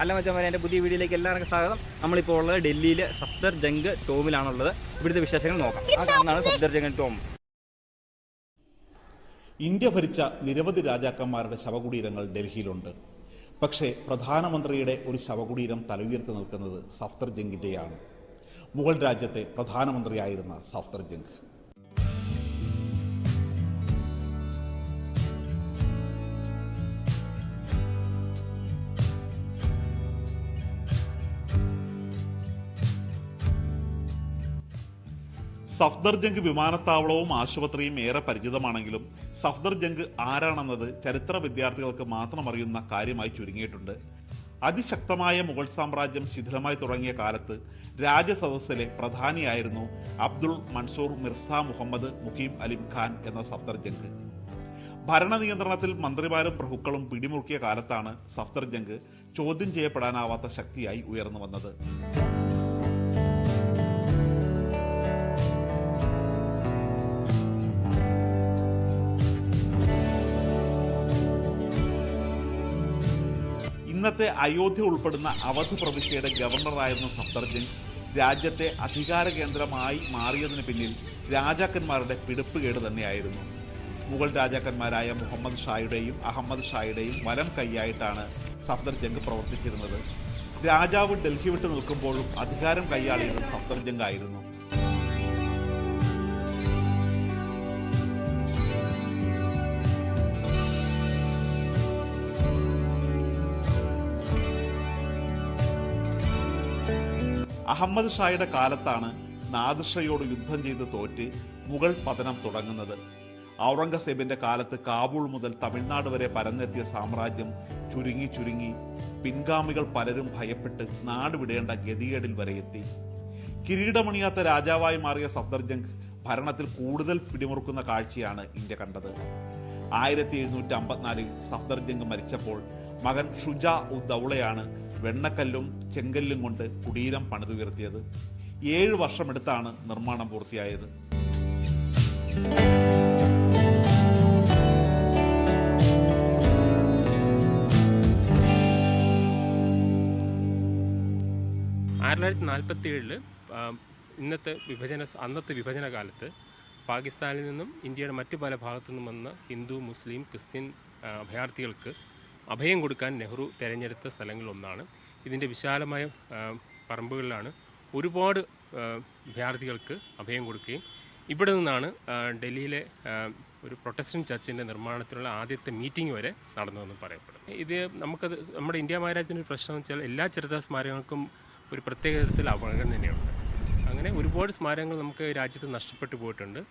അല്ല മച്ചാമാരെ, എൻ്റെ പുതിയ വീഡിയോയിലേക്ക് എല്ലാവർക്കും സ്വാഗതം. നമ്മളിപ്പോൾ ഉള്ളത് ഡൽഹിയിലെ സഫ്ദർജംഗ് ടോമിലാണുള്ളത്. ഇവിടുത്തെ വിശേഷങ്ങൾ നോക്കാം. ആ കാണുന്നതാണ് സഫ്ദർജംഗ് ടോം. ഇന്ത്യ ഭരിച്ച നിരവധി രാജാക്കന്മാരുടെ ശവകുടീരങ്ങൾ ഡൽഹിയിലുണ്ട്. പക്ഷേ പ്രധാനമന്ത്രിയുടെ ഒരു ശവകുടീരം തല ഉയർത്തി നിൽക്കുന്നത് സഫ്ദർജംഗിൻ്റെയാണ്. മുഗൾ രാജ്യത്തെ പ്രധാനമന്ത്രിയായിരുന്ന സഫ്ദർജംഗ്. സഫ്ദർജംഗ് വിമാനത്താവളവും ആശുപത്രിയും ഏറെ പരിചിതമാണെങ്കിലും സഫ്ദർജംഗ് ആരാണെന്നത് ചരിത്ര വിദ്യാർത്ഥികൾക്ക് മാത്രം അറിയുന്ന കാര്യമായി ചുരുങ്ങിയിട്ടുണ്ട്. അതിശക്തമായ മുഗൾ സാമ്രാജ്യം ശിഥിലമായി തുടങ്ങിയ കാലത്ത് രാജസദസ്സിലെ പ്രധാനിയായിരുന്നു അബ്ദുൾ മൻസൂർ മിർസ മുഹമ്മദ് മുഖീം അലിം ഖാൻ എന്ന സഫ്ദർജംഗ്. ഭരണനിയന്ത്രണത്തിൽ മന്ത്രിമാരും പ്രഭുക്കളും പിടിമുറുക്കിയ കാലത്താണ് സഫ്ദർജംഗ് ചോദ്യം ചെയ്യപ്പെടാനാവാത്ത ശക്തിയായി ഉയർന്നു വന്നത്. ഇന്നത്തെ അയോധ്യ ഉൾപ്പെടുന്ന അവധ് പ്രവിശ്യയുടെ ഗവർണറായിരുന്ന സഫ്ദർജംഗ് രാജ്യത്തെ അധികാര കേന്ദ്രമായി മാറിയതിന് പിന്നിൽ രാജാക്കന്മാരുടെ പിടിപ്പുകേട് തന്നെയായിരുന്നു. മുഗൾ രാജാക്കന്മാരായ മുഹമ്മദ് ഷായുടെയും അഹമ്മദ് ഷായുടെയും വലം കൈയായിട്ടാണ് സഫ്ദർജംഗ് പ്രവർത്തിച്ചിരുന്നത്. രാജാവ് ഡൽഹി വിട്ടു നിൽക്കുമ്പോഴും അധികാരം കൈയാളിയത് സഫ്ദർജംഗ് ആയിരുന്നു. അഹമ്മദ് ഷായുടെ കാലത്താണ് നാദിർഷയോട് യുദ്ധം ചെയ്ത് തോറ്റ് മുഗൾ പതനം തുടങ്ങുന്നത്. ഔറംഗസേബിന്റെ കാലത്ത് കാബൂൾ മുതൽ തമിഴ്നാട് വരെ പരന്നെത്തിയ സാമ്രാജ്യം ചുരുങ്ങി പിൻഗാമികൾ പലരും ഭയപ്പെട്ട് നാട് വിടേണ്ട ഗതികേടിൽ വരെ എത്തി. കിരീടമണിയാത്ത രാജാവായി മാറിയ സഫ്ദർജംഗ് ഭരണത്തിൽ കൂടുതൽ പിടിമുറുക്കുന്ന കാഴ്ചയാണ് ഇന്ത്യ കണ്ടത്. 1754 സഫ്ദർജംഗ് മരിച്ചപ്പോൾ മകൻ ഷുജാ ഉദ് ദൗളയാണ് വെണ്ണക്കല്ലും ചെങ്കല്ലും കൊണ്ട് കുടീരം പണിതുയർത്തിയത്. 7 വർഷമെടുത്താണ് നിർമ്മാണം പൂർത്തിയായത്. അന്നത്തെ വിഭജന കാലത്ത് പാകിസ്ഥാനിൽ നിന്നും ഇന്ത്യയുടെ മറ്റു പല ഭാഗത്തു നിന്നും വന്ന ഹിന്ദു, മുസ്ലിം, ക്രിസ്ത്യൻ അഭയാർത്ഥികൾക്ക് അഭയം കൊടുക്കാൻ നെഹ്റു തിരഞ്ഞെടുത്ത സ്ഥലങ്ങളിലൊന്നാണ്. ഇതിൻ്റെ വിശാലമായ പറമ്പുകളിലാണ് ഒരുപാട് അഭയാർത്ഥികൾക്ക് അഭയം കൊടുക്കുകയും ഇവിടെ നിന്നാണ് ഡൽഹിയിലെ ഒരു പ്രൊട്ടസ്റ്റന്റ് ചർച്ചിൻ്റെ നിർമ്മാണത്തിനുള്ള ആദ്യത്തെ മീറ്റിംഗ് വരെ നടന്നതെന്ന് പറയപ്പെടും. ഇത് നമ്മുടെ ഇന്ത്യ മഹാരാജ്യത്തിൻ്റെ ഒരു പ്രശ്നം എന്ന് വെച്ചാൽ എല്ലാ ചരിത്ര സ്മാരകങ്ങൾക്കും ഒരു പ്രത്യേക തരത്തിൽ അവഗണനയുണ്ട്. അങ്ങനെ ഒരുപാട് സ്മാരകങ്ങൾ നമുക്ക് രാജ്യത്ത് നഷ്ടപ്പെട്ടു പോയിട്ടുണ്ട്.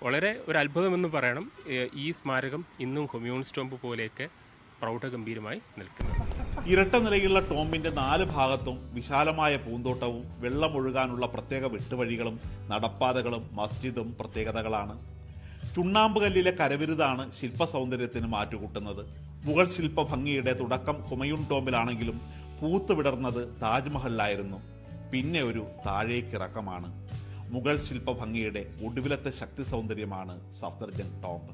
വളരെ ഒരു അത്ഭുതമെന്ന് പറയണം, ഈ സ്മാരകം ഇന്നും ഹുമയൂൺ ടോംബ് പോലെയൊക്കെ പ്രൗഢഗംഭീരമായി നിൽക്കുന്നത്. ഇരട്ട നിലയുള്ള ടോംബിന്റെ 4 ഭാഗത്തും വിശാലമായ പൂന്തോട്ടവും വെള്ളമൊഴുകാനുള്ള പ്രത്യേക വെട്ടുവഴികളും നടപ്പാതകളും മസ്ജിദും പ്രത്യേകതകളാണ്. ചുണ്ണാമ്പ് കല്ലിലെ കരവിരുതാണ് ശില്പ സൗന്ദര്യത്തിന് മാറ്റുകൂട്ടുന്നത്. മുഗൾ ശില്പ ഭംഗിയുടെ തുടക്കം ഹുമയൂൺ ടോംബിലാണെങ്കിലും പൂത്തു വിടർന്നത് താജ്മഹലിലായിരുന്നു. പിന്നെ ഒരു താഴേക്കിറക്കമാണ്. മുഗൾ ശില്പ ഭംഗിയുടെ ഒടുവിലത്തെ ശക്തി സൗന്ദര്യമാണ് സഫ്ദർജംഗ് ടോംബ്.